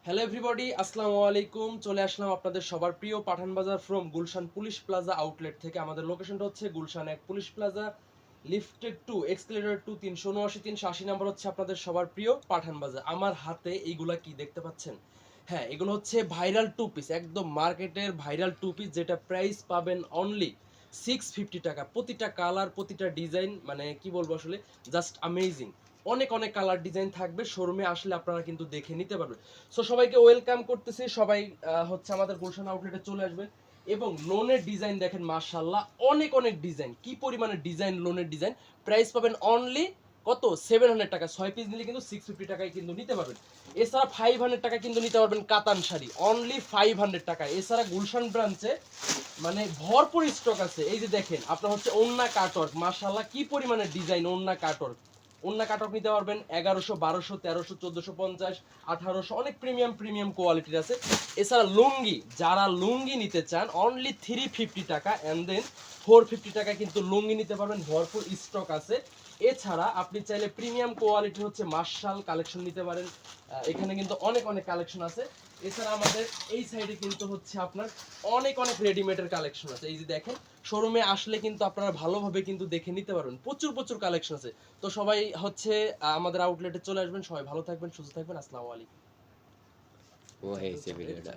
Hello everybody, আসসালামু আলাইকুম। চলে আসলাম আপনাদের সবার প্রিয় পাঠান বাজার from Gulshan police plaza outlet থেকে। আমাদের লোকেশনটা হচ্ছে Gulshan 1 police plaza, lifted 2, এক্সকেলেটর 2, 379 380 number হচ্ছে আপনাদের সবার প্রিয় পাঠান বাজার। আমার হাতে এইগুলা কি দেখতে পাচ্ছেন? হ্যাঁ, এগুলো হচ্ছে ভাইরাল টু পিস, একদম মার্কেটের ভাইরাল টু পিস, যেটা প্রাইস পাবেন অনলি 650 টাকা। প্রতিটা কালার, প্রতিটা ডিজাইন, মানে কি বলবো আসলে, জাস্ট অ্যামেজিং। অনেক অনেক কালার ডিজাইন থাকবে, শোরুমে আসলে আপনারা কিন্তু দেখে নিতে পারবেন। সো সবাইকে ওয়েলকাম করতেছি। সবাই হচ্ছে আমাদের গুলশান আউটলেটে চলে আসবেন। এবং লোনের ডিজাইন দেখেন, মাশাআল্লাহ, অনেক অনেক ডিজাইন, কি পরিমাণে ডিজাইন, লোনের ডিজাইন। প্রাইস পাবেন অনলি কত? 700 টাকা। 6 পিস নিলে কিন্তু 650 টাকায় কিন্তু নিতে পারবেন। এছাড়া 500 টাকা কিন্তু নিতে পারবেন কাতান শাড়ি, অনলি 500 টাকায়। এছাড়া গুলশান ব্রাঞ্চে মানে ভরপুর স্টক আছে। এই যে দেখেন, আপনার হচ্ছে ওন্না কাটওয়ার্ক, মাশাআল্লাহ, কি পরিমাণে ডিজাইন। ওন্না কাটওয়ার্ক, ওন্না কাটওয়ার্ক নিতে পারবেন 1100, 1200, 1300, 1450, 1800, অনেক প্রিমিয়াম প্রিমিয়াম কোয়ালিটির আছে। এছাড়া লুঙ্গি, যারা লুঙ্গি নিতে চান অনলি 350 টাকা, অ্যান্ড দেন 450 টাকা কিন্তু লুঙ্গি নিতে পারবেন, ভরপুর স্টক আছে। এছাড়া আপনি চাইলে প্রিমিয়াম কোয়ালিটির হচ্ছে মার্শাল কালেকশন নিতে পারেন। এখানে কিন্তু অনেক অনেক কালেকশন আছে। এছাড়া আমাদের এই সাইডে কিন্তু হচ্ছে আপনার অনেক অনেক রেডিমেডের কালেকশন আছে। এই যে দেখেন, শোরুমে আসলে কিন্তু আপনারা ভালোভাবে কিন্তু দেখে নিতে পারবেন, প্রচুর প্রচুর কালেকশন আছে। তো সবাই হচ্ছে আমাদের আউটলেটে চলে আসবেন। সবাই ভালো থাকবেন, সুস্থ থাকবেন। আসসালামু আলাইকুম। ও হয়েছে ভিডিওটা